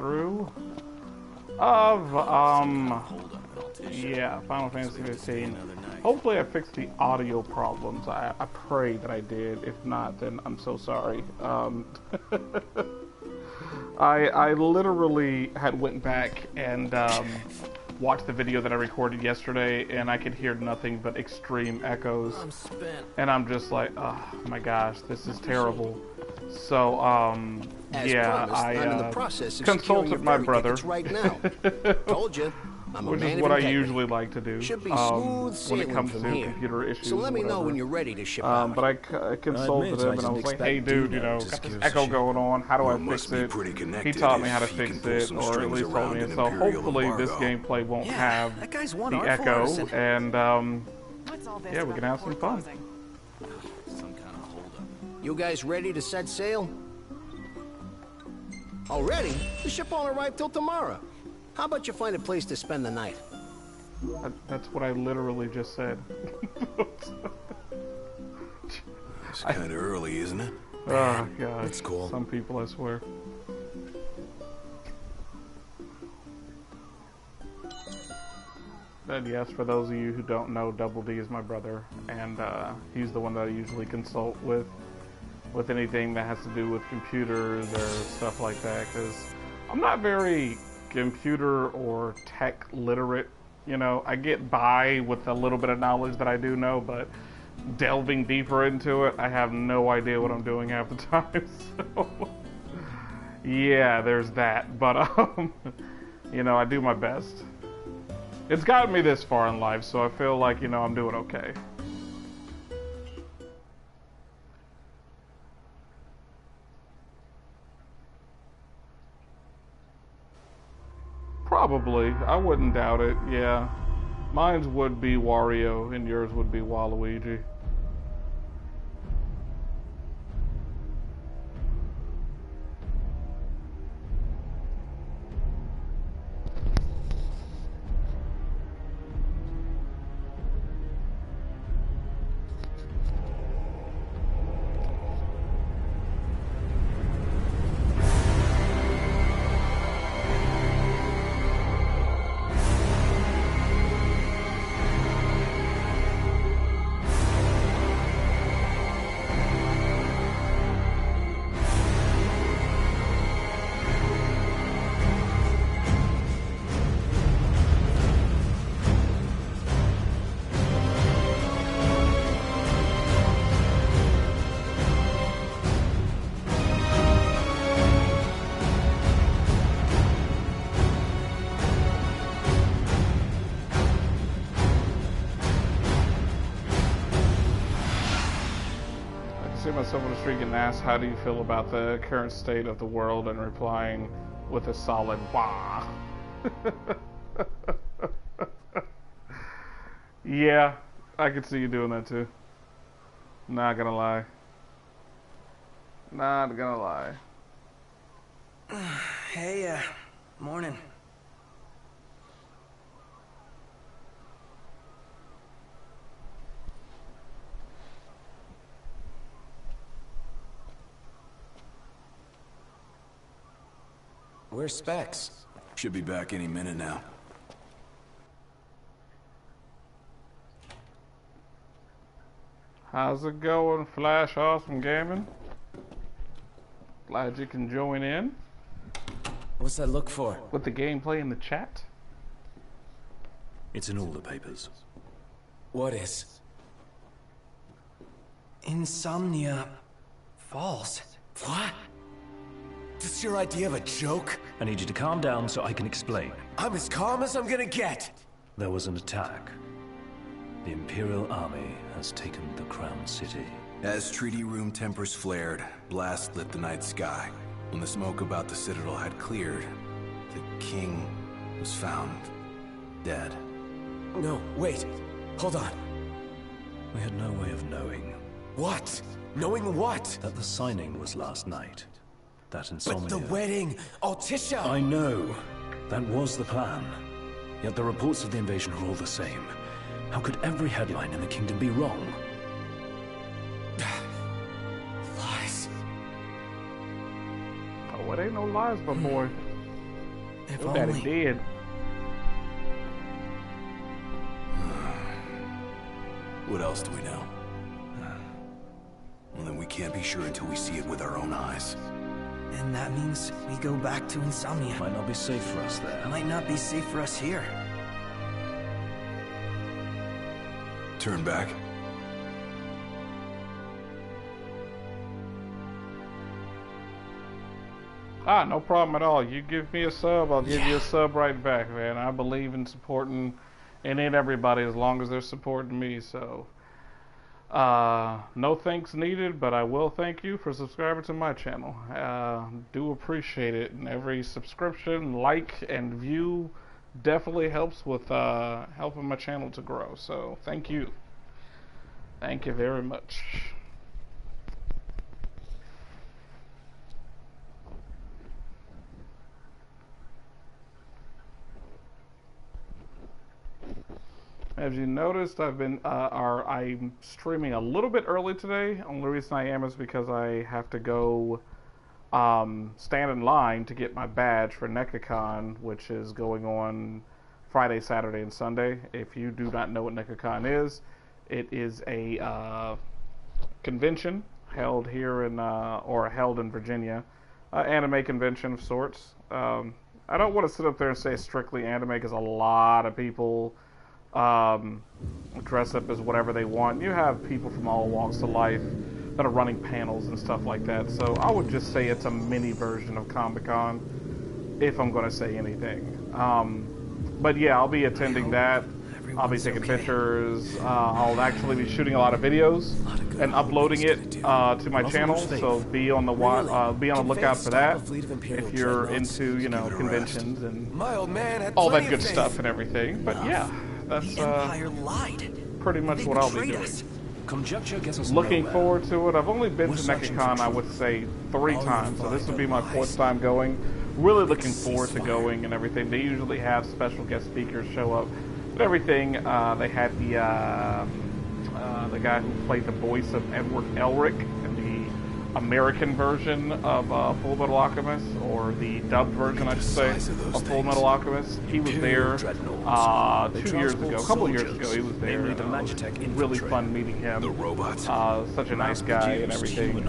through of, yeah, Final Fantasy 15. Hopefully I fixed the audio problems. I pray that I did. If not, then I'm so sorry. I literally had went back and watched the video that I recorded yesterday, and I could hear nothing but extreme echoes. And I'm just like, oh my gosh, this is terrible. So, yeah, I consulted my brother. Right now. Told you. Which is what I usually like to do when it comes to computer issues. So let me know when you're ready to ship out. But I consulted him and I was like, hey dude, you know, got this echo going on, how do I fix it? He taught me how to fix it, or at least told me. So hopefully this gameplay won't have the echo, and yeah, we can have some fun. You guys ready to set sail? Already? The ship won't arrive till tomorrow. How about you find a place to spend the night? That's what I literally just said. It's kind of early, isn't it? Oh, God. It's cool. Some people, I swear. And yes, for those of you who don't know, Double D is my brother, and he's the one that I usually consult with anything that has to do with computers or stuff like that, because I'm not very computer or tech literate. You know, I get by with a little bit of knowledge that I do know, but delving deeper into it, I have no idea what I'm doing half the time. So yeah, there's that. But you know, I do my best. It's gotten me this far in life, so I feel like, you know, I'm doing okay. Probably. I wouldn't doubt it, yeah. Mine's would be Wario, and yours would be Waluigi. Myself on the street and ask, how do you feel about the current state of the world, and replying with a solid wah. Yeah, I could see you doing that too. Not gonna lie. Not gonna lie. Hey, morning. Where's Specs? Should be back any minute now. How's it going, Flash Awesome Gaming? Glad you can join in. What's that look for? With the gameplay in the chat. It's in all the papers. What is? Insomnia Falls. What? This your idea of a joke? I need you to calm down so I can explain. I'm as calm as I'm gonna get. There was an attack. The Imperial Army has taken the Crown City. As treaty room tempers flared, blast lit the night sky. When the smoke about the Citadel had cleared, the king was found dead. No, wait. Hold on. We had no way of knowing. What? Knowing what? That the signing was last night. That insomnia. But the wedding! Altisha! I know. That was the plan. Yet the reports of the invasion are all the same. How could every headline in the kingdom be wrong? Lies. Oh, it ain't no lies, my boy. If Your daddy only. did. What else do we know? Well, then we can't be sure until we see it with our own eyes. And that means we go back to Insomnia. Might not be safe for us there. Might not be safe for us here. Turn back. Ah, no problem at all. You give me a sub, I'll give you a sub right back, man. I believe in supporting any and everybody as long as they're supporting me, so no thanks needed, but I will thank you for subscribing to my channel. Do appreciate it, and every subscription, like, and view definitely helps with helping my channel to grow, so thank you. Thank you very much. As you noticed, I'm streaming a little bit early today. Only reason I am is because I have to go stand in line to get my badge for NecaCon, which is going on Friday, Saturday, and Sunday. If you do not know what NecaCon is, it is a convention held here in held in Virginia, anime convention of sorts. I don't want to sit up there and say strictly anime because a lot of people dress up as whatever they want. You have people from all walks of life that are running panels and stuff like that. So I would just say it's a mini version of Comic-Con, if I'm going to say anything. But yeah, I'll be attending that. I'll be taking pictures. I'll actually be shooting a lot of videos and uploading it to my channel. So be on the lookout for that. If you're into, you know, conventions and all that good stuff and everything. But yeah, that's pretty much what I'll be doing. Conjecture gets us Looking nowhere. forward to it. I've only been to NecaCon, I would say, 3 times, so this will be my 4th time going. Really looking forward to going and everything. They usually have special guest speakers show up and everything. They had the guy who played the voice of Edward Elric in the American version of Full Metal Alchemist, or the dubbed version, I should say, of Full Metal Alchemist. He was there 2 years ago, a couple of years ago. He was there. Really fun meeting him. The robots. Such a nice guy and everything.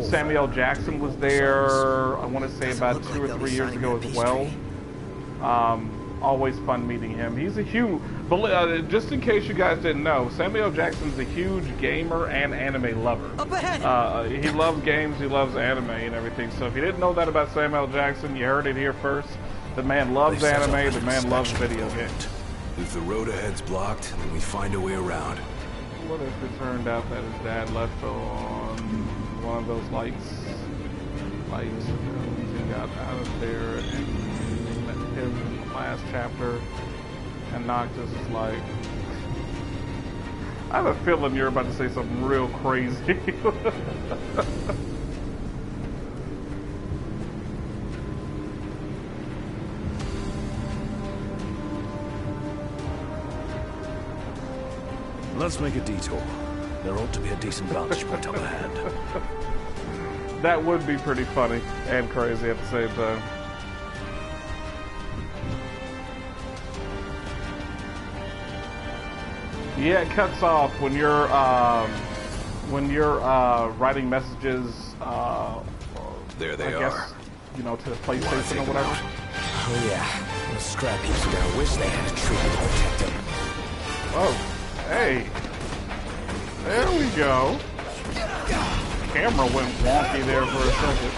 Samuel Jackson was there, I want to say about 2 or 3 years ago as well. Always fun meeting him. He's a huge, just in case you guys didn't know, Samuel Jackson's a huge gamer and anime lover. He loves games, he loves anime and everything. So if you didn't know that about Samuel Jackson, you heard it here first. The man loves anime, the man loves video games. If the road ahead's blocked, then we find a way around. What if it turned out that his dad left on one of those lights, and got out of there and met him in the last chapter, and Noctis is like, I have a feeling you're about to say something real crazy. Let's make a detour. There ought to be a decent vantage point up ahead. That would be pretty funny and crazy at the same time. Yeah, it cuts off when you're writing messages. There they I guess, are. you know, to the PlayStation or whatever. Oh yeah, those scrap heaps are gonna wish they had a tree to protect them. Oh, hey, there we go. Camera went wonky there for a second.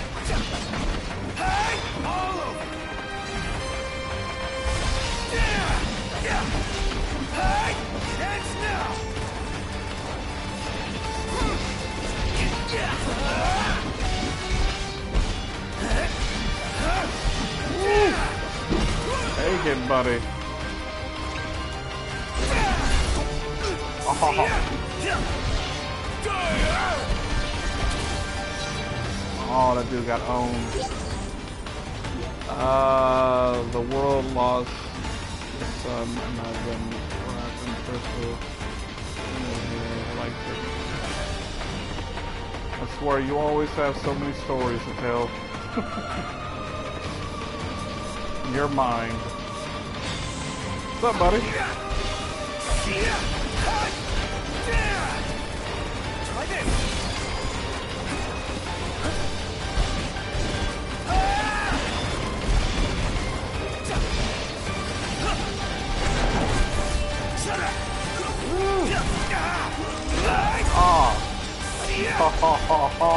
Take it, buddy. Oh, that dude got owned. The world lost the sun, and I've been wrapped in crystal. Like it. I swear, you always have so many stories to tell. You're mine. What's up, buddy? Try this. Oh. Ho ho ho ho.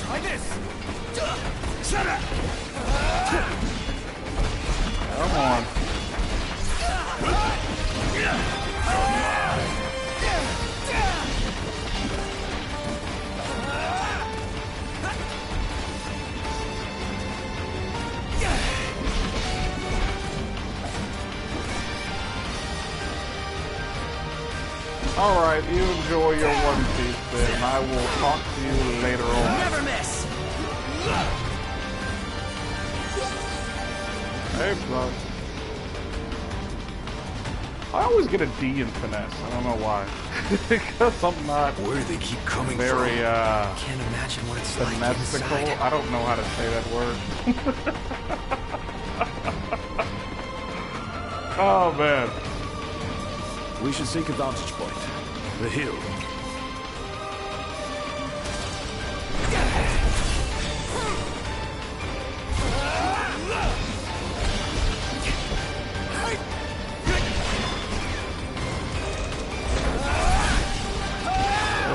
Try this. Come on. Alright, you enjoy your One Piece bit, and I will talk to you later on. Never miss! Hey, bud. I always get a D in finesse. I don't know why. Because I'm not Where do they keep coming very, from? Can't imagine what it's like finessical. inside. I don't know how to say that word. Oh, man. We should seek a vantage point. The hill.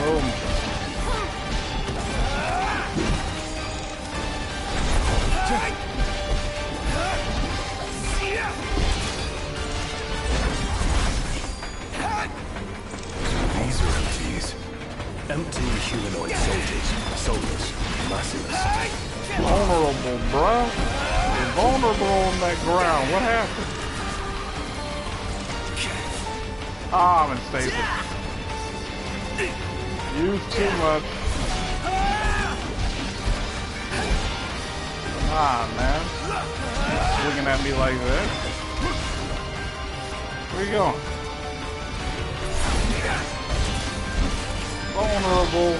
Boom. These are MTs. Empty humanoid soldiers. Soulless. Merciless. Vulnerable, bruh. You're vulnerable on that ground. What happened? Ah, I'm in stasis. Use too much. Ah, man. Looking at me like that. Where you going? Vulnerable.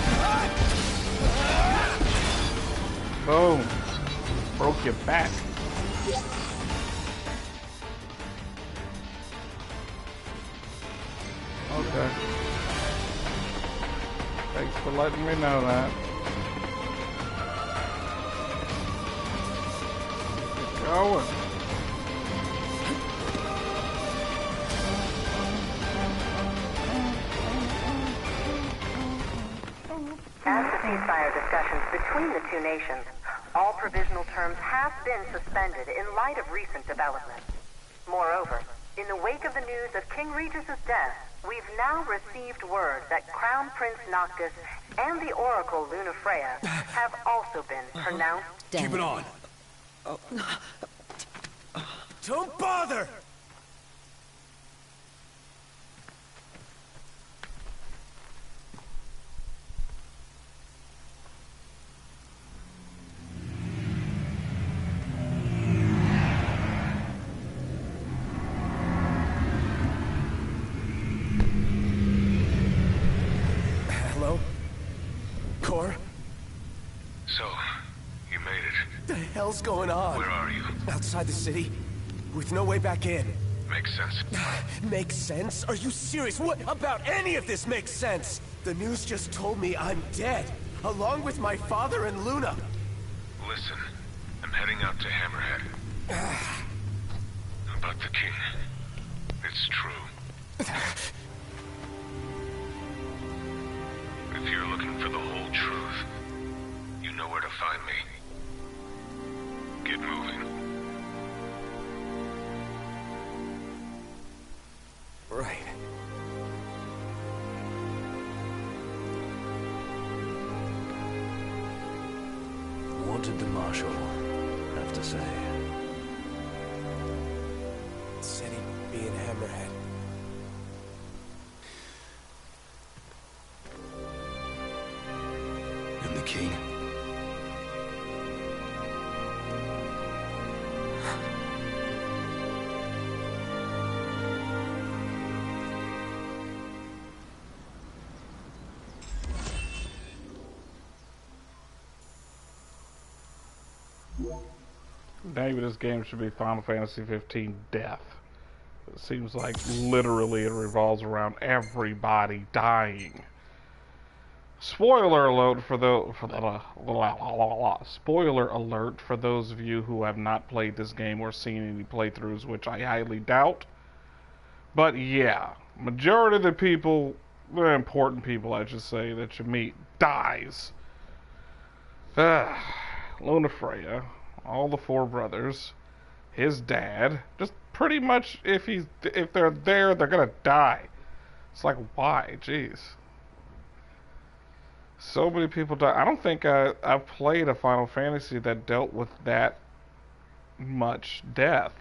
Boom. Broke your back. Okay. Thanks for letting me know that. Keep going. As the ceasefire discussions between the two nations, all provisional terms have been suspended in light of recent developments. Moreover, in the wake of the news of King Regis's death, we've now received word that Crown Prince Noctis and the Oracle Lunafreya have also been pronounced dead. Keep it on. Don't bother! Hello? Core? So, you made it. The hell's going on? Where are you? Outside the city? With no way back in. Makes sense. Makes sense? Are you serious? What about any of this makes sense? The news just told me I'm dead, along with my father and Luna. Listen, I'm heading out to Hammerhead. About the king. It's true. If you're looking for the whole truth, you know where to find me. Get moving. Right. What did the Marshal have to say? Said he'd be in Hammerhead. And the king? Name of this game should be Final Fantasy 15 Death. It seems like literally it revolves around everybody dying. Spoiler alert for spoiler alert for those of you who have not played this game or seen any playthroughs, which I highly doubt. But yeah, majority of the people, the important people I should say, that you meet dies. Lunafreya, all the four brothers, his dad, just pretty much if they're there, they're gonna die. It's like, why? Jeez. So many people die. I don't think I've played a Final Fantasy that dealt with that much death.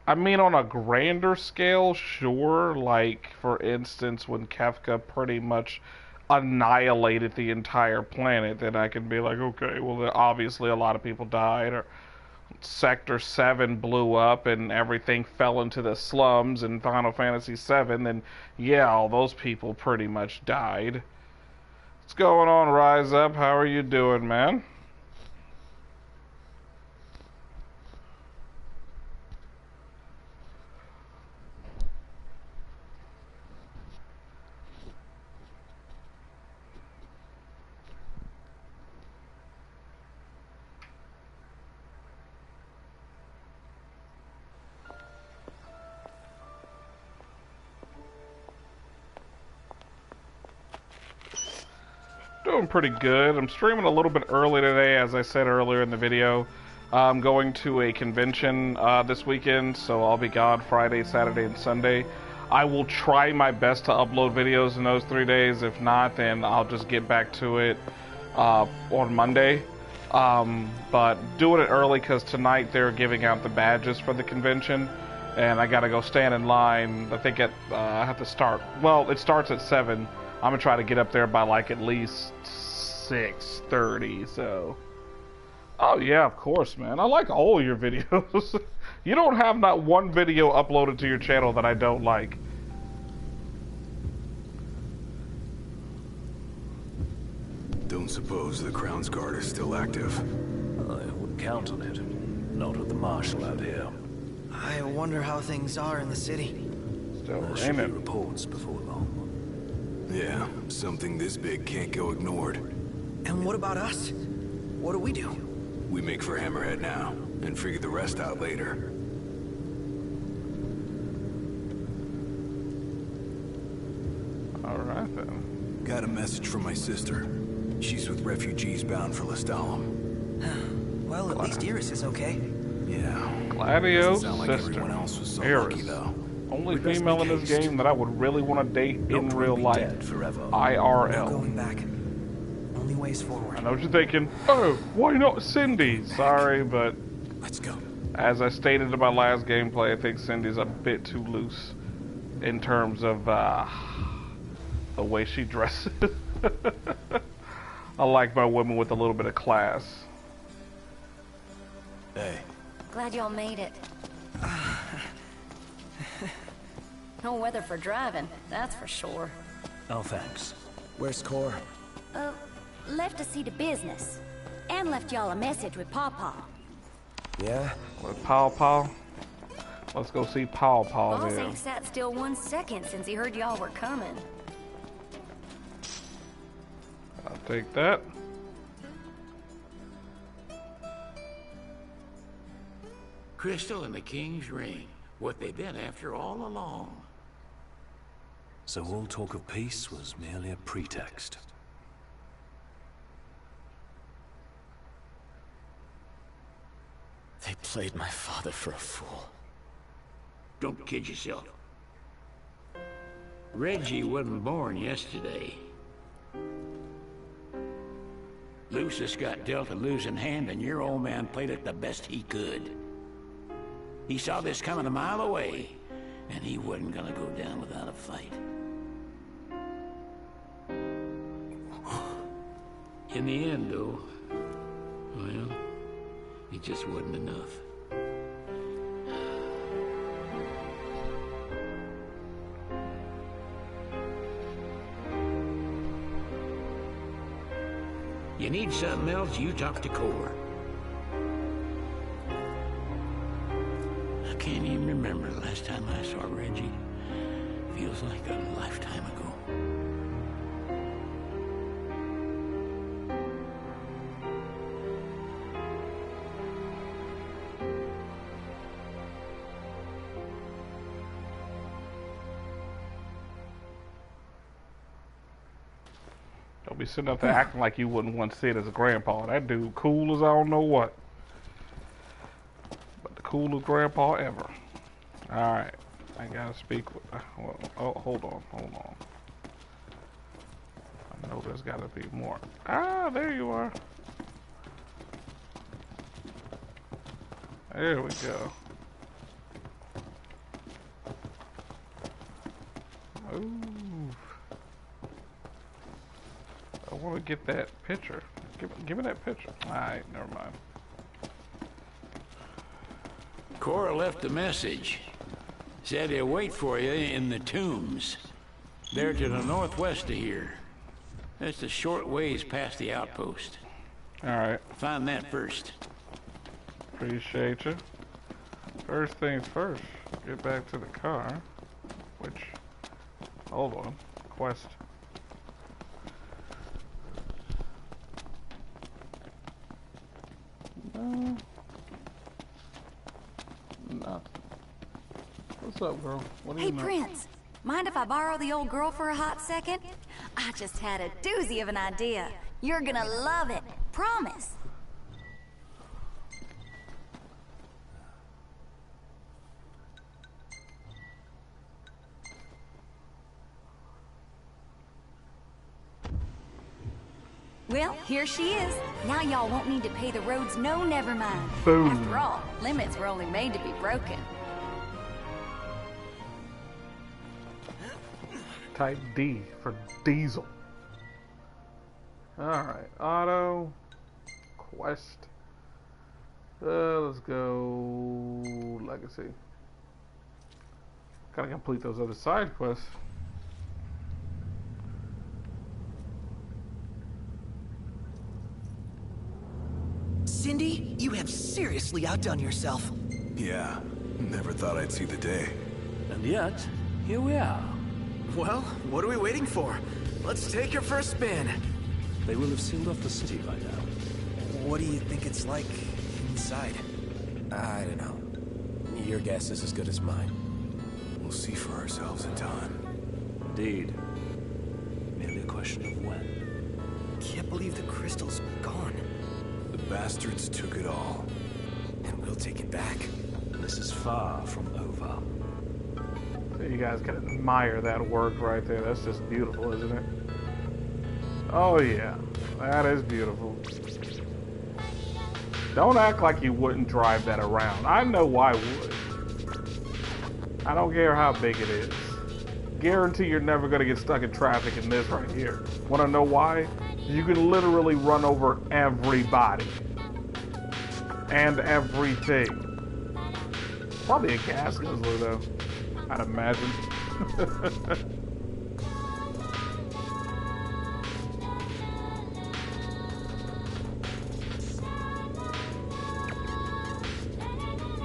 I mean, on a grander scale, sure. Like, for instance, when Kefka pretty much annihilated the entire planet, then I can be like, okay, well, obviously a lot of people died. Or Sector 7 blew up and everything fell into the slums in Final Fantasy 7, then yeah, all those people pretty much died. What's going on, Rise Up? How are you doing, man? Doing pretty good. I'm streaming a little bit early today, as I said earlier in the video. I'm going to a convention this weekend, so I'll be gone Friday, Saturday, and Sunday. I will try my best to upload videos in those 3 days. If not, then I'll just get back to it on Monday. But doing it early because tonight they're giving out the badges for the convention, and I gotta go stand in line. I think I have to start. Well, it starts at 7. I'm gonna try to get up there by like at least 6:30. So, oh yeah, of course, man. I like all your videos. You don't have not one video uploaded to your channel that I don't like. Don't suppose the Crown's Guard is still active? I wouldn't count on it. Not with the Marshal out here. I wonder how things are in the city. Still There should be raining. reports before long. Yeah, something this big can't go ignored. And what about us? What do we do? We make for Hammerhead now, and figure the rest out later. Alright then. Got a message from my sister. She's with refugees bound for Lestalem. Well, at least Iris is okay. Yeah. Gladio's Doesn't sound like sister, everyone else was so Iris. lucky, though. Only We'd best female in make this haste. game that I would really want to date in Don't real be life. dead forever. No IRL. going back. Only ways forward. I know what you're thinking. Oh, why not Cindy? Sorry, but Let's go. as I stated in my last gameplay, I think Cindy's a bit too loose in terms of the way she dresses. I like my women with a little bit of class. Hey. Glad y'all made it. No weather for driving, that's for sure. Oh, thanks. Where's Cor? Left to see to business. And left y'all a message with Pawpaw. Yeah? With Paw Paw. Let's go see Paw Paw Boss there. ain't sat still 1 second since he heard y'all were coming. I'll take that. Crystal and the King's Ring. What they've been after all along. So all talk of peace was merely a pretext. They played my father for a fool. Don't kid yourself. Reggie wasn't born yesterday. Lucius got dealt a losing hand, and your old man played it the best he could. He saw this coming a mile away, and he wasn't gonna go down without a fight. In the end, though, well, it just wasn't enough. You need something else, you talk to Cor. can't even remember the last time I saw Reggie. Feels like a lifetime ago. Don't be sitting up there acting like you wouldn't want to see it as a grandpa. That dude cool as I don't know what. But the coolest grandpa ever. Alright. I gotta speak with... oh, hold on. I know there's gotta be more. Ah, there you are. There we go. Move. I want to get that picture. Give me that picture. Alright, never mind. Cora left a message. Said he'll wait for you in the tombs. They're to the northwest of here. That's a short ways past the outpost. Alright. Find that first. Appreciate you. First things first. Get back to the car. Which... hold on. Quest. No. Nothing. What's up, girl? What do you know? Hey, Prince. Mind if I borrow the old girl for a hot second? I just had a doozy of an idea. You're gonna love it. Promise. Well, here she is. Now y'all won't need to pay the roads no never mind. Boom. After all, limits were only made to be broken. Type D for diesel. Alright, auto. Quest. Let's go legacy. Gotta complete those other side quests. Cindy, you have seriously outdone yourself. Yeah, never thought I'd see the day. And yet, here we are. Well, what are we waiting for? Let's take your first spin. They will have sealed off the city by now. What do you think it's like inside? I don't know. Your guess is as good as mine. We'll see for ourselves in time. Indeed. Merely a question of when. Can't believe the crystal's gone. The bastards took it all. And we'll take it back. This is far from over. So you guys can admire that work right there. That's just beautiful, isn't it? Oh yeah, that is beautiful. Don't act like you wouldn't drive that around. I know I would. I don't care how big it is. Guarantee you're never gonna get stuck in traffic in this right here. Wanna know why? You can literally run over everybody. And everything. Probably a gas guzzler though, I'd imagine.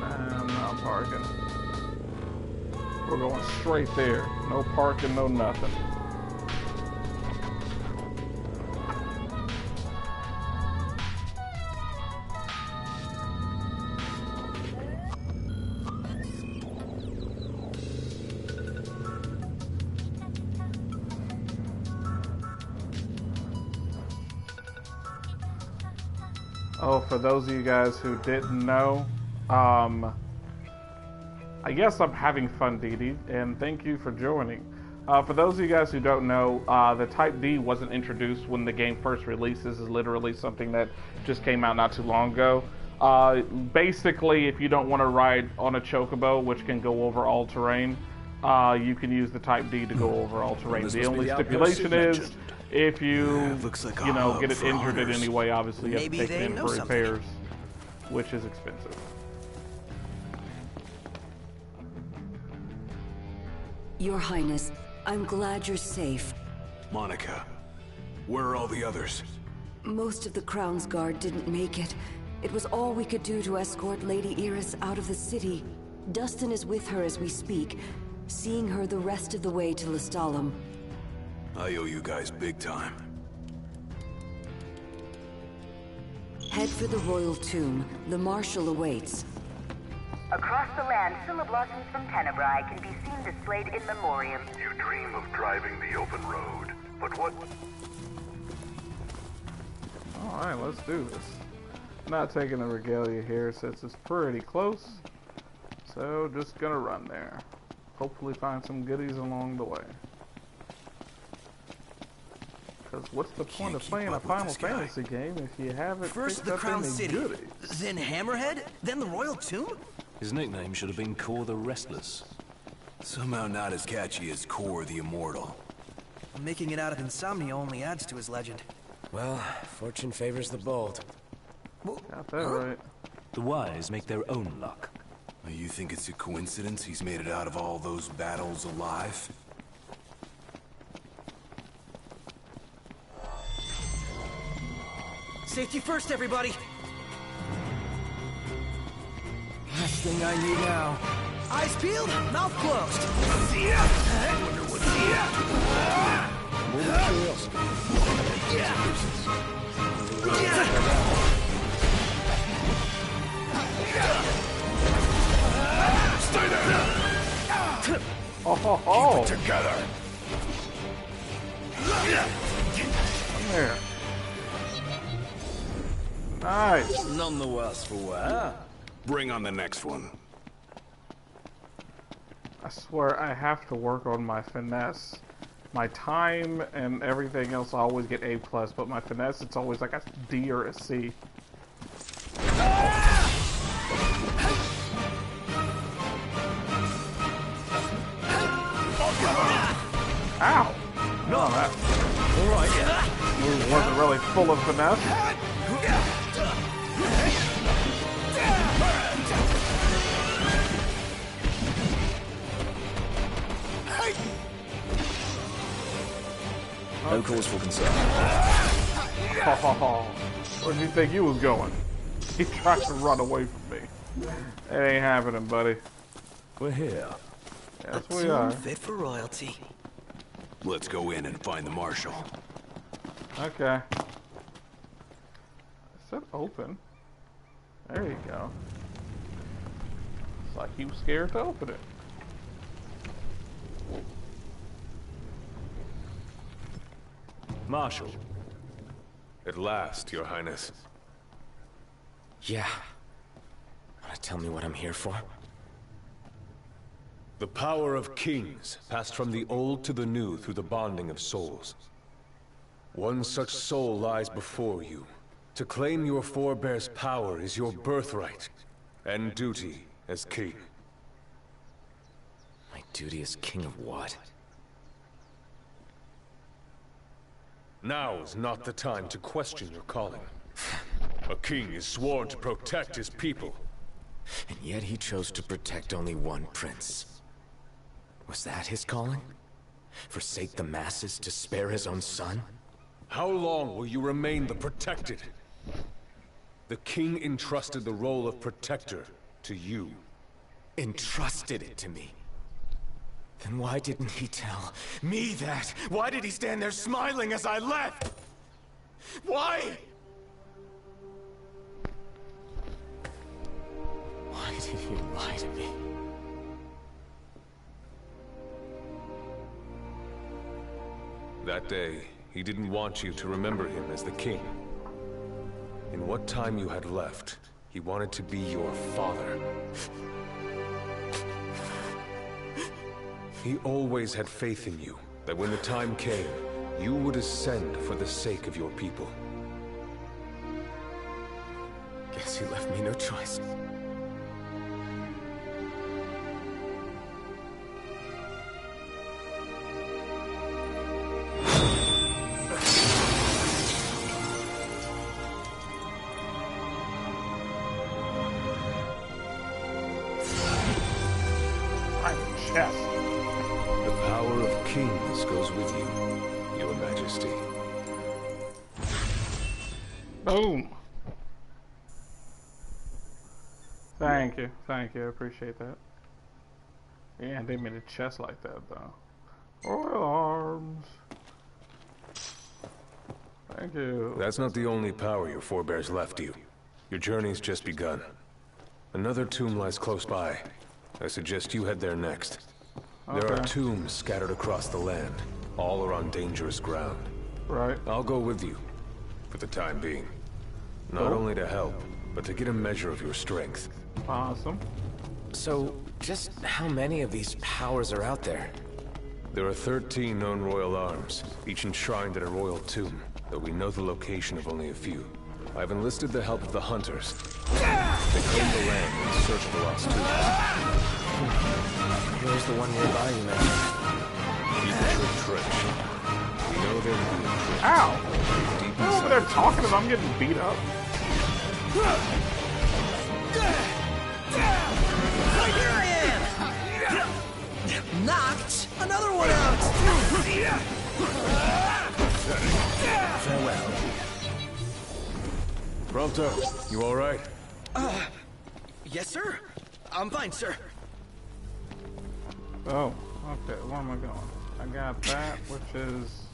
I'm not parking. We're going straight there. No parking, no nothing. Oh, for those of you guys who didn't know, I guess I'm having fun, Dee Dee, and thank you for joining. For those of you guys who don't know, the Type D wasn't introduced when the game first released. This is literally something that just came out not too long ago. Basically, if you don't want to ride on a Chocobo, which can go over all terrain, you can use the Type D to go over all terrain. The only stipulation is, if you, like you know, get it for injured in honors. any way, obviously you have to Maybe take they it in know for something. repairs, which is expensive. Your Highness, I'm glad you're safe. Monica, where are all the others? Most of the Crown's Guard didn't make it. It was all we could do to escort Lady Iris out of the city. Dustin is with her as we speak, seeing her the rest of the way to Lestalem. I owe you guys big time. Head for the royal tomb. The Marshal awaits. Across the land, blossoms from Tenebrae can be seen displayed in memoriam. You dream of driving the open road, but what? Alright, let's do this. Not taking the regalia here since it's pretty close. So, just gonna run there. Hopefully find some goodies along the way. Because what's the point of playing a Final Fantasy game if you haven't First picked the up Crown any City, goodies? then Hammerhead, then the Royal Tomb? His nickname should have been Kor the Restless. Somehow not as catchy as Kor the Immortal. Making it out of insomnia only adds to his legend. Well, fortune favors the bold. Got that right. The wise make their own luck. You think it's a coincidence he's made it out of all those battles alive? Safety first, everybody! Last thing I need now. Eyes peeled, mouth closed. Stay there! Oh. Keep it together! Come here. Nice. None the worse for wear. Bring on the next one. I swear I have to work on my finesse. My time and everything else I always get A+, but my finesse it's always like a D or a C. Ow! No, that move wasn't really full of finesse. No cause for concern. Where do you think you was going? He tried to run away from me. It ain't happening, buddy. We're here. Yes, we are. Fit for royalty. Let's go in and find the Marshal. Okay. Is that open? There you go. It's like he was scared to open it. Marshal. At last, Your Highness. Yeah. Wanna tell me what I'm here for? The power of kings passed from the old to the new through the bonding of souls. One such soul lies before you. To claim your forebears' power is your birthright and duty as king. My duty as king of what? Now is not the time to question your calling. A king is sworn to protect his people. And yet he chose to protect only one prince. Was that his calling? Forsake the masses to spare his own son? How long will you remain the protected? The king entrusted the role of protector to you. Entrusted it to me? Then why didn't he tell me that? Why did he stand there smiling as I left? Why? Why did he lie to me? That day, he didn't want you to remember him as the king. In what time you had left, he wanted to be your father. He always had faith in you, that when the time came, you would ascend for the sake of your people. Guess he left me no choice. Chest. The power of kings goes with you, Your Majesty. Boom. Thank you, I appreciate that. Yeah, they made a chest like that though. Royal arms. Thank you. That's not the only power your forebears left you. Your journey's just begun. Another tomb lies close by. I suggest you head there next. Okay. There are tombs scattered across the land. All are on dangerous ground. Right. I'll go with you, for the time being. Not Cool. only to help, but to get a measure of your strength. Awesome. So, just how many of these powers are out there? There are 13 known royal arms, each enshrined in a royal tomb, though we know the location of only a few. I've enlisted the help of the hunters. They comb the land in search of the lost tombs. Where's the one nearby you mentioned? Eagle Trench. We know they're in the trench. Ow! Deep I'm over there talking and I'm getting beat up. Here I am! Knocked another one out! Farewell. Prompto, you alright? Yes, sir? I'm fine, sir. Oh, okay, where am I going? I got that, which is...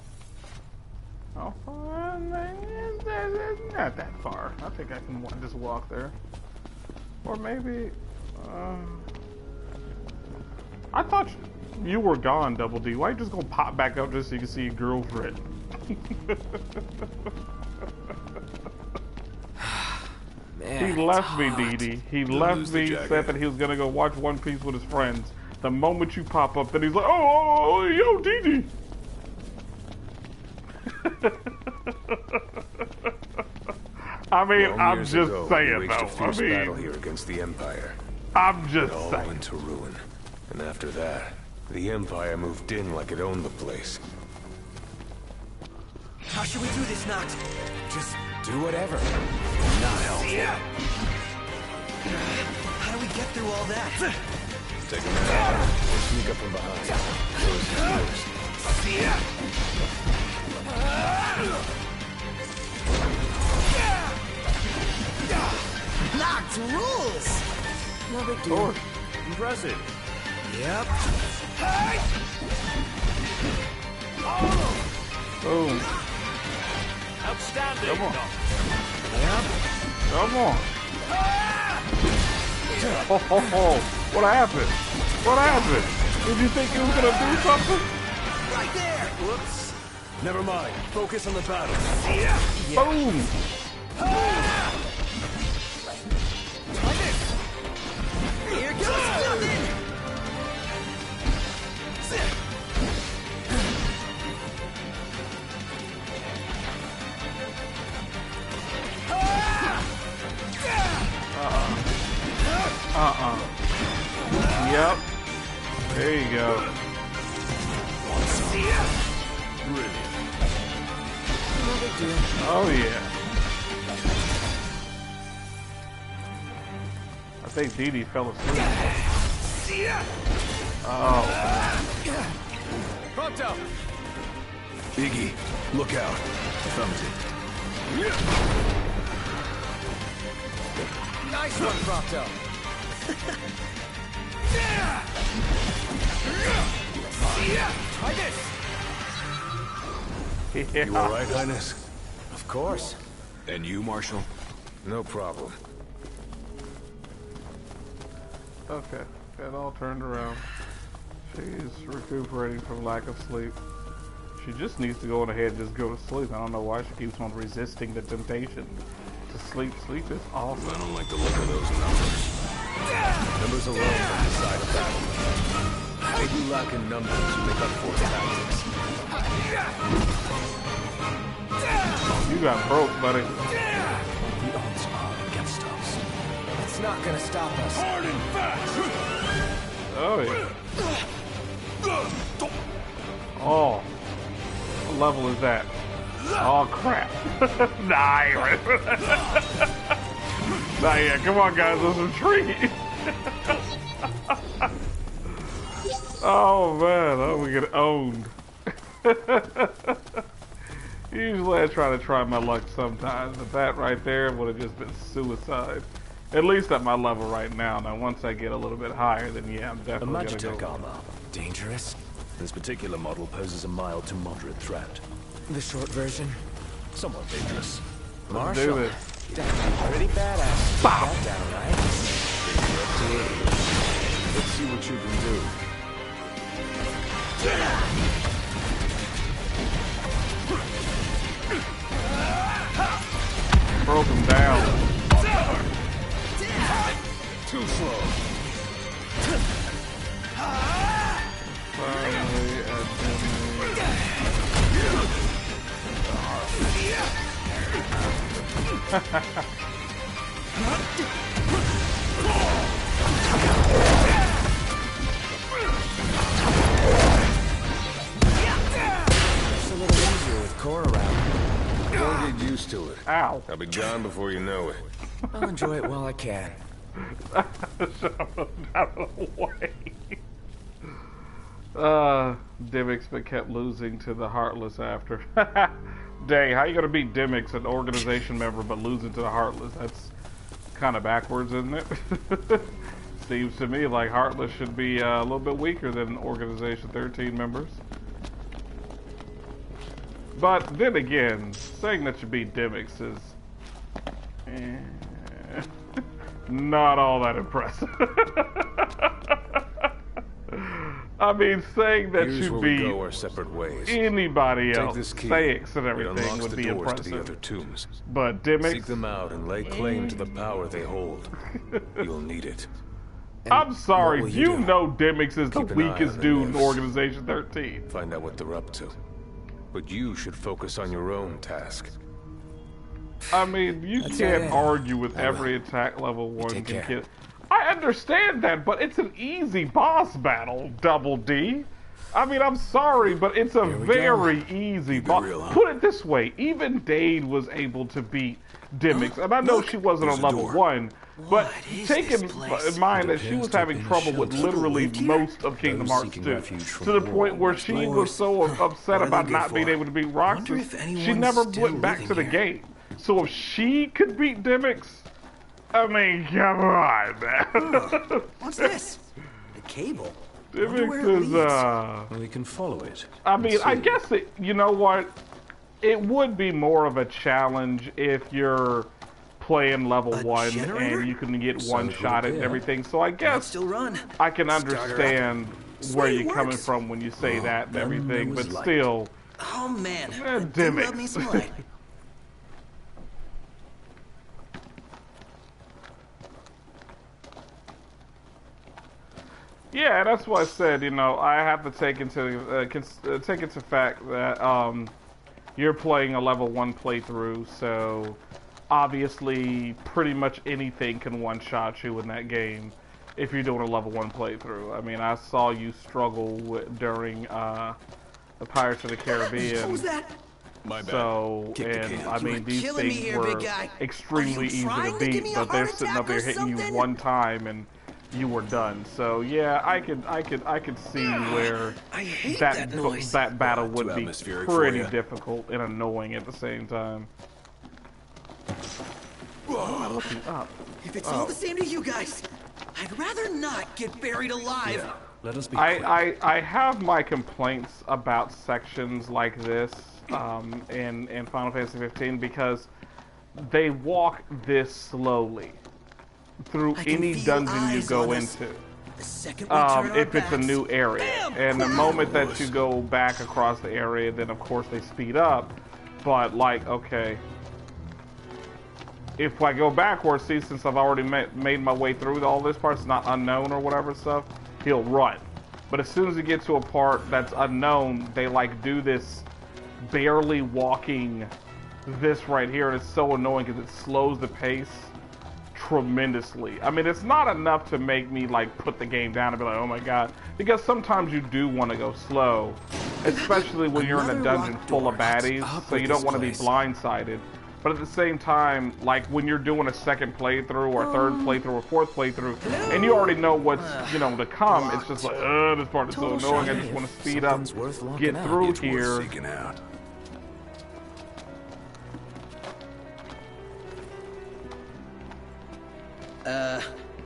How far? It's not that far. I think I can just walk there. Or maybe... I thought you were gone, Double D. Why you just gonna pop back up just so you can see your girlfriend? Man, He left me, Dee Dee. He left me, said that he was gonna go watch One Piece with his friends. The moment you pop up, then he's like, oh, yo, Dee Dee. I mean, I'm just saying, though. I mean, battle here against the Empire. I'm just it all saying. went to ruin, and after that, the Empire moved in like it owned the place. How should we do this, Noct? Just do whatever. Not help. How do we get through all that? Take a minute. We'll sneak up from behind. Noct rules! No big deal. Impressive. Yep. Boom. Outstanding. Come on. Yep. Come on. Oh, ho, ho. What happened? What happened? Did you think you was gonna do something? Right there! Whoops. Never mind. Focus on the battle. Boom. Here goes nothing! Yep. There you go. Brilliant. No big deal. Oh yeah. I think Dee Dee fell asleep. Oh. Prompto. Iggy, look out. Something. Nice one, Prompto. Try this! Yeah. You alright, Highness? Of course. And you, Marshal? No problem. Okay, got all turned around. She's recuperating from lack of sleep. She just needs to go on ahead and just go to sleep. I don't know why she keeps on resisting the temptation to sleep. Sleep is awesome. I don't like the look of those numbers. Numbers alone don't decide a battle. They do lack in numbers to make up for tactics. You got broke, buddy. The odds are against us. It's not gonna stop us. Hard and fast. Oh yeah. Oh. What level is that? Oh crap. Nah, nah, yeah, come on guys, let's retreat. Oh man, oh, we get owned. Usually I try my luck sometimes, but that right there would have just been suicide. At least at my level right now. Now, once I get a little bit higher, then yeah, I'm definitely gonna Magitech go. armor. Dangerous? This particular model poses a mild to moderate threat. The short version? Somewhat dangerous. Let's do this. That's pretty badass. Get that down, right? Let's see what you can do. Broke him down. Too slow. Finally, It's a little easier with Core around. Don't get used to it. Ow. I'll be gone before you know it. I'll enjoy it while I can. Out of the way. Dimmicks but kept losing to the Heartless after. Dang, how you gonna beat Dimmicks, an organization member, but losing to the Heartless? That's kind of backwards, isn't it? Seems to me like Heartless should be a little bit weaker than Organization 13 members. But then again, saying that you beat Dimmicks is not all that impressive. I mean, saying that Here's you where we beat go our separate ways. anybody Take else, this key. Thaix and It everything unlocks would the be doors to the impressive. other tombs. But Dimmicks, Seek them out and lay claim to the power they hold. You'll need it. I'm sorry, what will you you do? know Dimmicks is Keep the an eye weakest on the dude in news. Organization 13. Find out what they're up to. But you should focus on your own task. I mean, you That's can't it. argue with I every will. attack level one take can care. get. I understand that, but it's an easy boss battle, Double D. I mean, I'm sorry, but it's a Here we very easy boss. real, huh? Put it this way, even Dade was able to beat Dimmicks, and I know she wasn't on there's a level door. 1, but is take in this place? mind It that she appears was to have having been a trouble with shelter. literally lived here? most of Kingdom Those Hearts seeking 2, refuge from to the war point where must she be was so upset What are they about good not for? being able to beat wonder Roxas, if she anyone's never still went back to the living here. game. So if she could beat Dimmicks, I mean, come on, man. What's this? A cable. Wonder Dimmicks where it is, Well, we can follow it. I mean, I guess it, you know what? It would be more of a challenge if you're playing level A 1 generator? and you can get Sounds one good, shot at yeah. everything. So I Might guess still run. I can Start her up. understand where Sweet, you're coming works. from when you say that and then everything, there was but light. still, Oh man, I do Dimmicks. love me some light. yeah, that's why I said, you know, I have to take into take into fact that you're playing a level 1 playthrough, so obviously pretty much anything can one-shot you in that game if you're doing a level 1 playthrough. I mean, I saw you struggle during the Pirates of the Caribbean. What was that? My bad. So, Kick the and can. I You mean, are these killing me things here, were big guy. extremely Are you easy to trying to give beat, me a but they're heart sitting up attack there or hitting you something? one time and you were done. So yeah, I could see where I hate that noise. that battle Too would be atmospheric for pretty ya. difficult and annoying at the same time. What am I looking up? If it's all the same to you guys, I'd rather not get buried alive. Yeah, let us be quick. I have my complaints about sections like this in Final Fantasy 15 because they walk this slowly through I can any feel dungeon you eyes go on us. into. The second we turn our If it's a backs, new area. bam, And the clown. moment that you go back across the area, then of course they speed up. But like, okay, if I go backwards, see, since I've already made my way through all this part, it's not unknown or whatever stuff, he'll run. But as soon as you get to a part that's unknown, they like do this barely walking this right here, and it's so annoying because it slows the pace tremendously. I mean, it's not enough to make me like put the game down and be like, oh my god, because sometimes you do want to go slow, especially when you're in a Another dungeon locked full door. of baddies, Up so you with don't this want to be place. blindsided. But at the same time, like when you're doing a second playthrough or third playthrough or fourth playthrough, and you already know what's, you know, to come, it's just like, this part is so Total annoying, I shame. just want to speed up, Something's worth looking get at. through It's worth here. seeking out.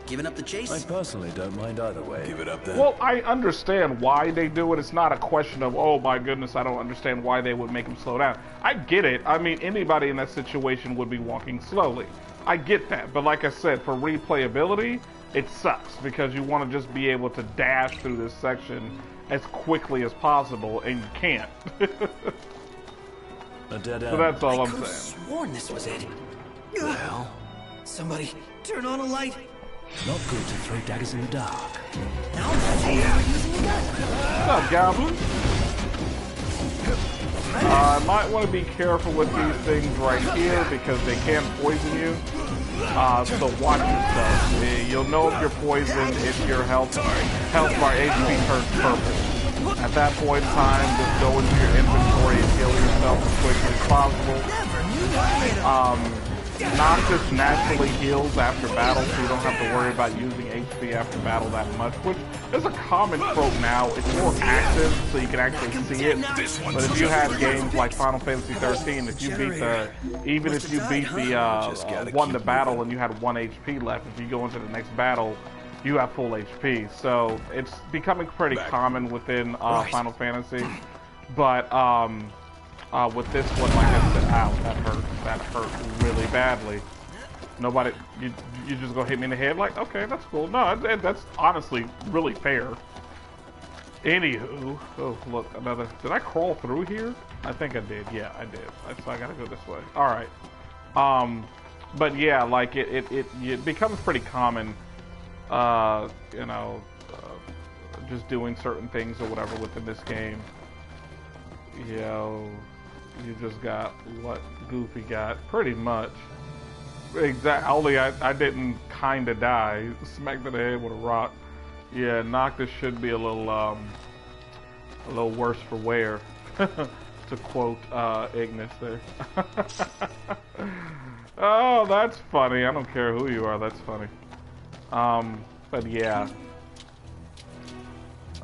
Giving up the chase? I personally don't mind either way. Give it up then. Well, I understand why they do it. It's not a question of, oh my goodness, I don't understand why they would make him slow down. I get it. I mean, anybody in that situation would be walking slowly. I get that. But like I said, for replayability, it sucks because you want to just be able to dash through this section as quickly as possible, and you can't. A dead end. So that's all I'm I could have saying. sworn this was it. Well, somebody turn on a light. Not good to throw daggers in the dark. Now you're using a gun. What's up, Goblin? I might want to be careful with these things right here because they can poison you. So watch yourself. You'll know if you're poisoned if your health bar HP turns purple. At that point in time, just go into your inventory and heal yourself as quickly as possible. Noctis naturally heals after battle, so you don't have to worry about using HP after battle that much, which is a common trope now. It's more active, so you can actually see it. But if you have games like Final Fantasy 13, if you beat won the battle and you had 1 HP left, if you go into the next battle, you have full HP. So it's becoming pretty common within Final Fantasy. But with this one, like I said, ow, that hurt really badly. Nobody, you just go hit me in the head like, okay, that's cool. No, that's honestly really fair. Anywho, oh look, another, did I crawl through here? I think I did, yeah, I did. So I gotta go this way. Alright. But yeah, like it becomes pretty common, you know, just doing certain things or whatever within this game. Yo, you just got what Goofy got, pretty much. Exactly. Only I didn't kinda die. Smacked in the head with a rock. Yeah, Noctis should be a little worse for wear, to quote Ignis there. Oh, that's funny. I don't care who you are. That's funny. But yeah,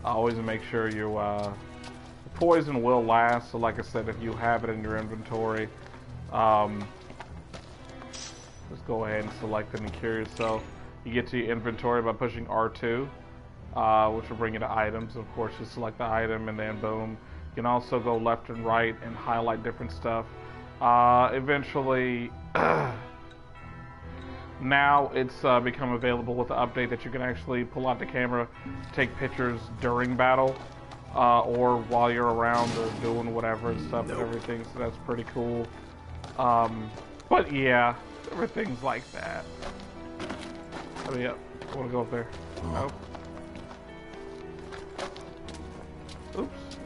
always make sure you poison will last. So like I said, if you have it in your inventory, just go ahead and select it and cure yourself. You get to your inventory by pushing R2, which will bring you to items. Of course, you select the item and then boom. You can also go left and right and highlight different stuff. Eventually, now it's become available with the update that you can actually pull out the camera, take pictures during battle, or while you're around or doing whatever and stuff and everything. So that's pretty cool. But yeah, everything's like that. Oh yeah, I want to go up there. Nope. Oops.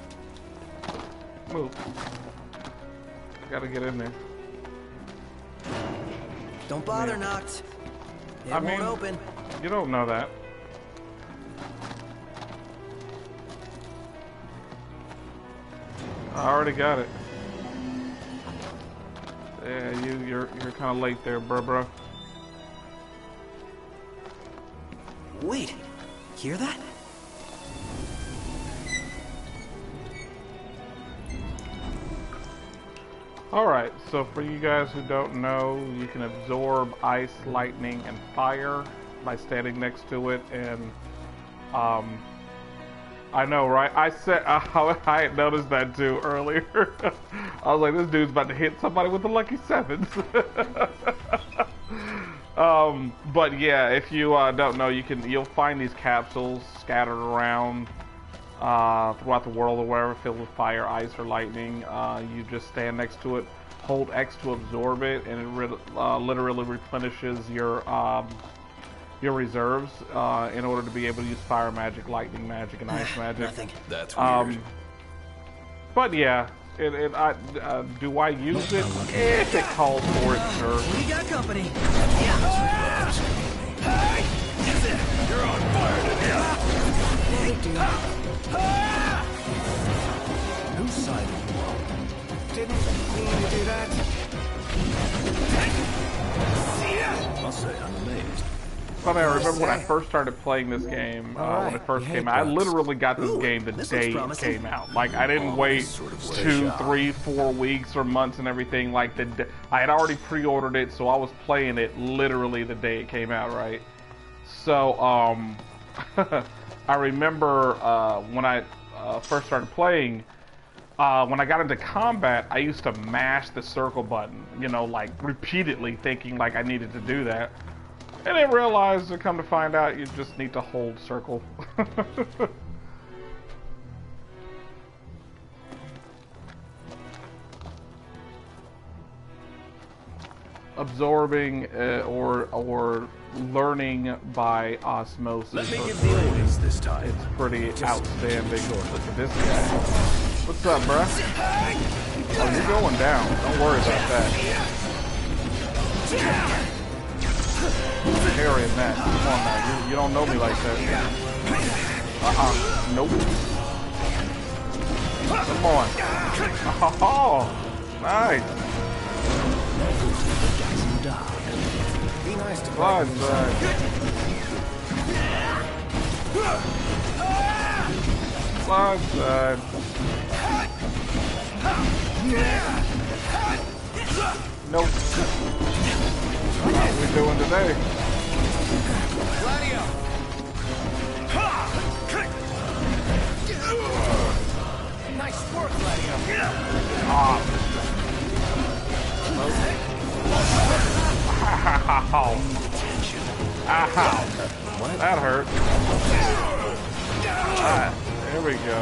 Move. Gotta get in there. Don't bother, Noct. It won't open. You don't know that. I already got it. Yeah, you're kind of late there, bro. Wait, hear that? Alright, so for you guys who don't know, you can absorb ice, lightning, and fire by standing next to it, and I know, right? I said I had noticed that too earlier. I was like, this dude's about to hit somebody with the lucky sevens. But yeah, if you don't know, you'll find these capsules scattered around throughout the world or wherever, filled with fire, ice, or lightning. You just stand next to it, hold X to absorb it, and it literally replenishes your reserves in order to be able to use fire magic, lightning magic, and ice magic. Nothing. That's weird. But yeah, do I use it? If it calls for it, sure. We got company. You're on fire today. Whose side are you on? Didn't mean to do that. I'll say I'm amazed. Funny, I remember when I first started playing this game, when it first came out, I literally got this game the day it came out. Like, I didn't wait 2, 3, 4 weeks or months and everything. Like, I had already pre-ordered it, so I was playing it literally the day it came out, right? So, I remember when I first started playing, when I got into combat, I used to mash the circle button, you know, like, repeatedly, thinking, like, I needed to do that. And I realized, to come to find out, you just need to hold circle. Absorbing or learning by osmosis. Let me give the orders this time. It's pretty outstanding. Look at this guy. What's up, bruh? Oh, you're going down. Don't worry about that. Carrying that. Come on now. You don't know me like that. Nope. Come on. Oh, nice. Be nice to Slide. Nope. What are we doing today? Nice work, Gladio. Ow. That hurt. There we go.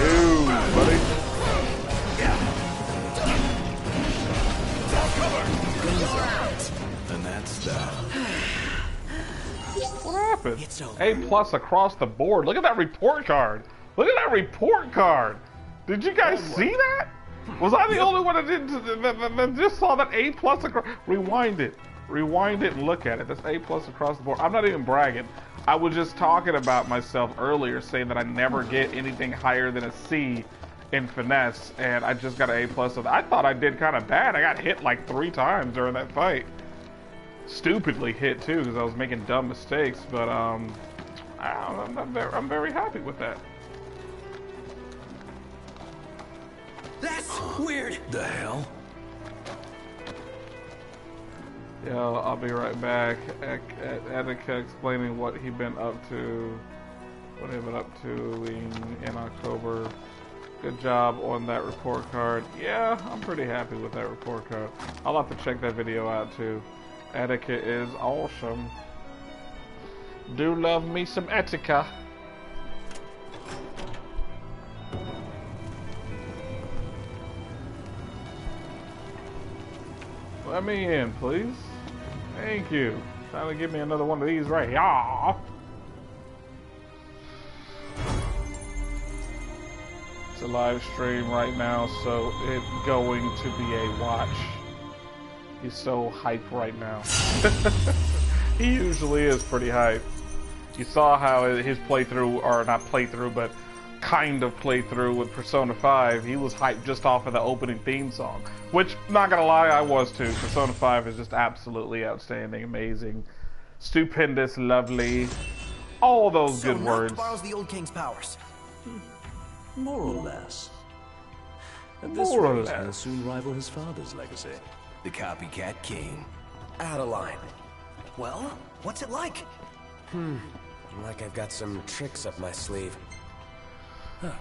Ooh, buddy. And that's that. What happened? A+ across the board. Look at that report card. Look at that report card. Did you guys see that? Was I the only one that that just saw that A+ across? Rewind it and look at it. That's A+ across the board. I'm not even bragging. I was just talking about myself earlier, saying that I never get anything higher than a C in finesse, and I just got an A+. So I thought I did kind of bad. I got hit like 3 times during that fight. Stupidly hit too, because I was making dumb mistakes. But I'm very happy with that. That's weird. The hell? Yeah, I'll be right back. Etika explaining what he'd been up to, in October. Good job on that report card. Yeah, I'm pretty happy with that report card. I'll have to check that video out too. Etika is awesome. Do love me some Etika. Let me in, please. Thank you. Trying to give me another one of these right here. It's a live stream right now, so it's going to be a watch. He's so hyped right now. He usually is pretty hyped. You saw how his playthrough, or not playthrough, but kind of playthrough with Persona 5, he was hyped just off of the opening theme song. Which, not gonna lie, I was too. Persona 5 is just absolutely outstanding, amazing, stupendous, lovely, all those good words. Borrows the old king's powers. More or less. At this rate, he'll soon rival his father's legacy. The copycat king. Adeline. Well, what's it like? Like I've got some tricks up my sleeve. Huh.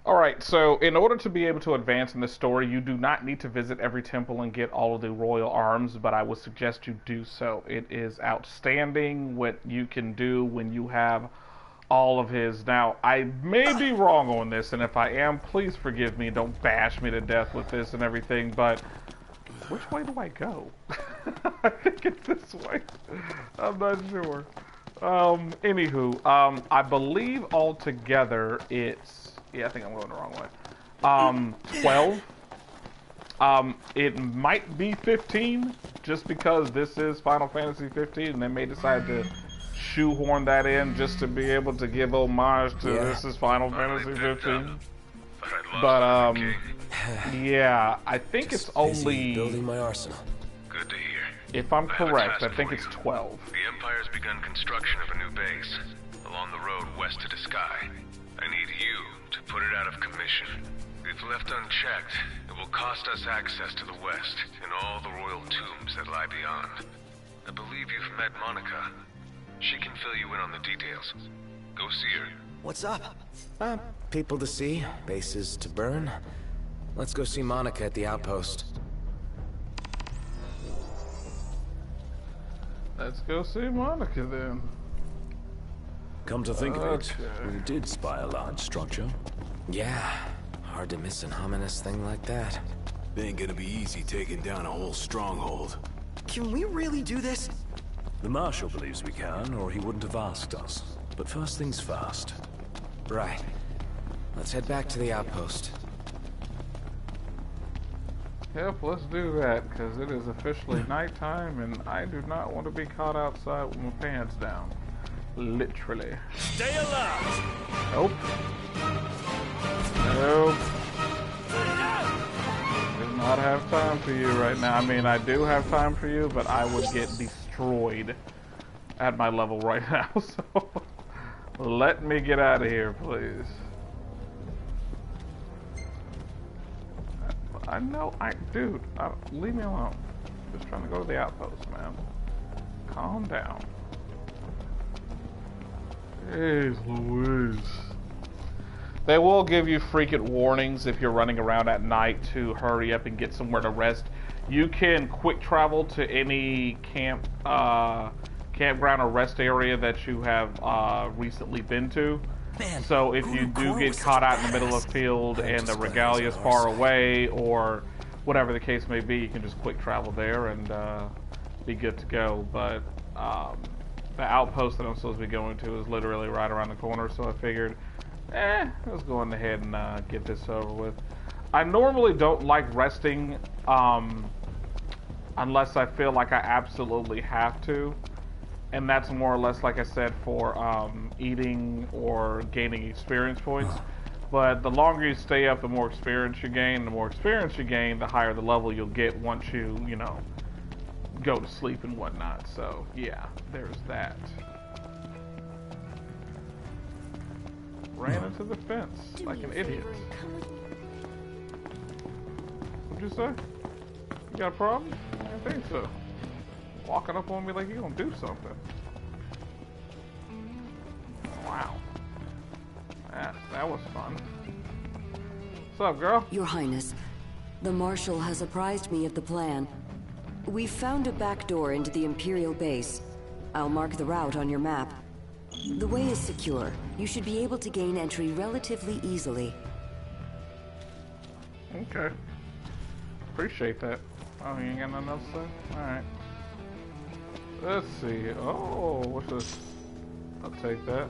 Alright, so in order to be able to advance in this story, you do not need to visit every temple and get all of the royal arms, but I would suggest you do so. It is outstanding what you can do when you have all of his. Now, I may be wrong on this, and if I am, please forgive me. Don't bash me to death with this and everything, but which way do I go? I think it's this way. I'm not sure. Anywho, I believe altogether it's, yeah, I think I'm going the wrong way. 12. It might be 15, just because this is Final Fantasy 15, and they may decide to shoehorn that in just to be able to give homage to this is Final Fantasy 15. But, yeah, I think it's only building my arsenal. Good to hear. If I'm correct, I think it's 12. The Empire's begun construction of a new base along the road west to the sky. I need you to put it out of commission. If left unchecked, it will cost us access to the west and all the royal tombs that lie beyond. I believe you've met Monica. She can fill you in on the details. Go see her. What's up? People to see, bases to burn. Let's go see Monica at the outpost. Let's go see Monica then. Come to think of it, we did spy a large structure. Yeah, hard to miss an ominous thing like that. It ain't gonna be easy taking down a whole stronghold. Can we really do this? The Marshal believes we can, or he wouldn't have asked us. But first things first. Right. Let's head back to the outpost. Yep, let's do that, because it is officially nighttime, and I do not want to be caught outside with my pants down. Literally. Stay alive! Nope. Nope. Do not have time for you right now. I mean, I do have time for you, but I would get destroyed at my level right now, so let me get out of here, please. I know, dude, leave me alone. Just trying to go to the outpost, man. Calm down. Jeez Louise. They will give you freaking warnings if you're running around at night to hurry up and get somewhere to rest. You can quick travel to any campground or rest area that you have recently been to. Man, so if you do get caught out in the middle of the field and the regalia is far away or whatever the case may be, you can just quick travel there and be good to go. But the outpost that I'm supposed to be going to is literally right around the corner, so I figured, let's go on ahead and get this over with. I normally don't like resting unless I feel like I absolutely have to. And that's more or less, like I said, for eating or gaining experience points. But the longer you stay up, the more experience you gain. The more experience you gain, the higher the level you'll get once you, go to sleep and whatnot. So, yeah, there's that. Ran into the fence like an idiot. What'd you say? You got a problem? I don't think so. Walking up on me like you're gonna do something. Wow. That was fun. What's up, girl? Your Highness, the Marshal has apprised me of the plan. We've found a back door into the Imperial base. I'll mark the route on your map. The way is secure. You should be able to gain entry relatively easily. Okay. Appreciate that. Oh, you ain't got nothing else to say? Alright. Let's see. Oh, what's this? I'll take that.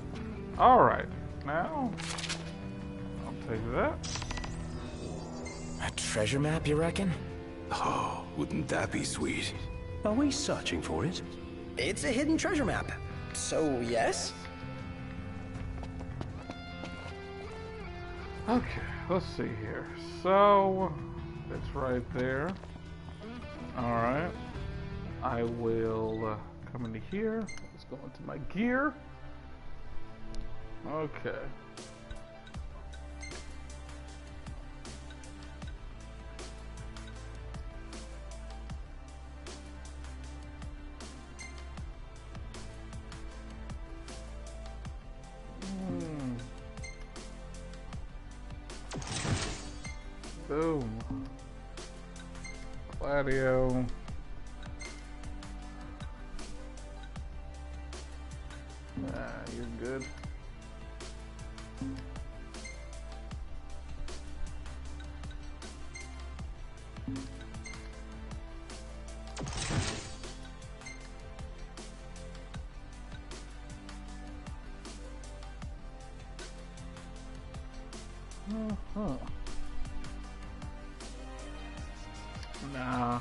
Alright. Now, I'll take that. A treasure map, you reckon? Oh, wouldn't that be sweet? Are we searching for it? It's a hidden treasure map. So, yes? Okay, let's see here. So, it's right there. Alright. I will come into here. Let's go into my gear. Okay. Boom. Gladio. You're good. Nah.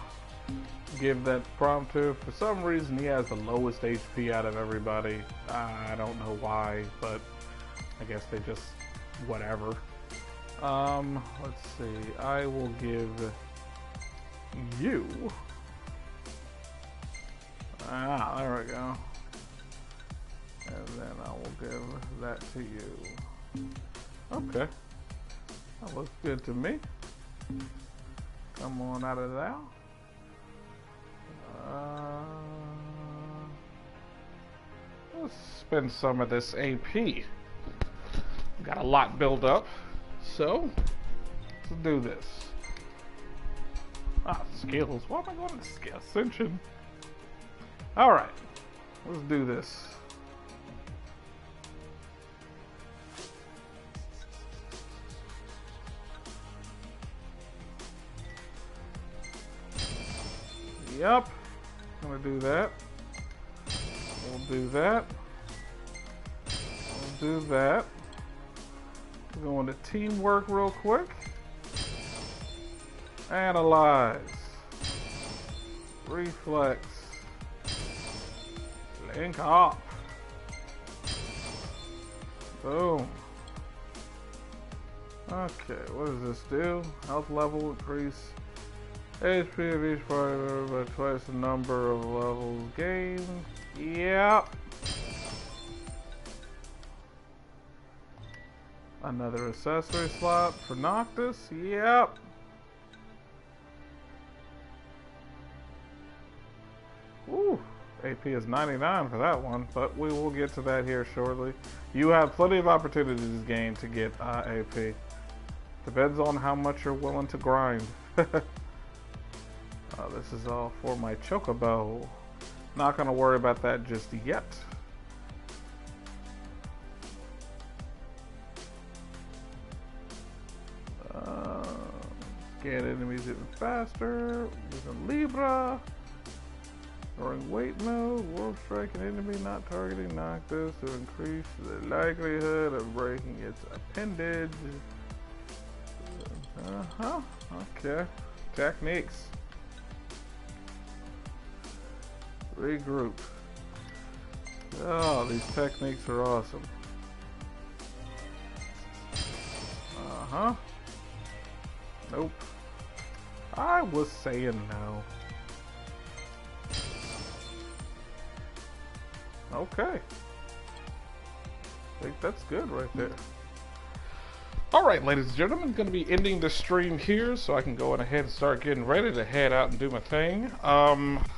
Give that prompt to. For some reason, he has the lowest HP out of everybody. I don't know why, but I guess they just whatever. Let's see. I will give you Ah, there we go. And then I will give that to you. Okay. That looks good to me. Come on out of there. Let's spend some of this AP. Got a lot built up. So, let's do this. Ah, skills. Why am I going to skill? Ascension. Alright. Let's do this. Yep. I'm gonna do that. We'll do that. We'll do that. We're going to teamwork real quick. Analyze. Reflex. Link up. Boom. Okay, what does this do? Health level increase. HP of each fighter by twice the number of levels gained. Yep. Another accessory slot for Noctis. Yep. Ooh, AP is 99 for that one, but we will get to that here shortly. You have plenty of opportunities gained to get AP. Depends on how much you're willing to grind. This is all for my Chocobo. Not gonna worry about that just yet. Scan enemies even faster. Using Libra. During weight mode, Wolf strike an enemy not targeting Noctis to increase the likelihood of breaking its appendage. Okay. Techniques. Regroup. Oh, these techniques are awesome. Nope. I was saying no. Okay. I think that's good right there. Alright, ladies and gentlemen, I'm going to be ending the stream here so I can go on ahead and start getting ready to head out and do my thing.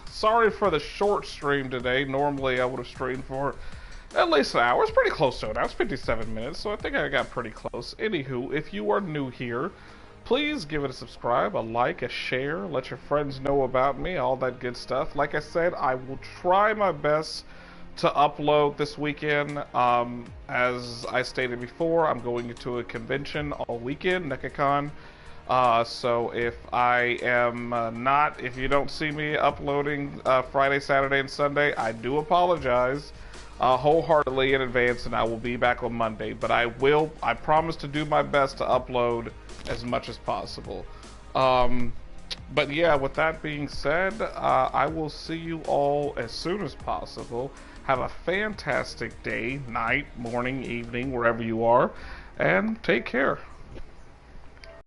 Sorry for the short stream today. Normally I would have streamed for at least an hour. It's pretty close to it. Now it's 57 minutes, so I think I got pretty close. Anywho, if you are new here, please give it a subscribe, a like, a share, let your friends know about me, all that good stuff. Like I said, I will try my best to upload this weekend. As I stated before, I'm going to a convention all weekend, NecaCon. So if I am if you don't see me uploading Friday, Saturday, and Sunday, I do apologize wholeheartedly in advance, and I will be back on Monday. But I promise to do my best to upload as much as possible. But yeah, with that being said, I will see you all as soon as possible. Have a fantastic day, night, morning, evening, wherever you are, and take care.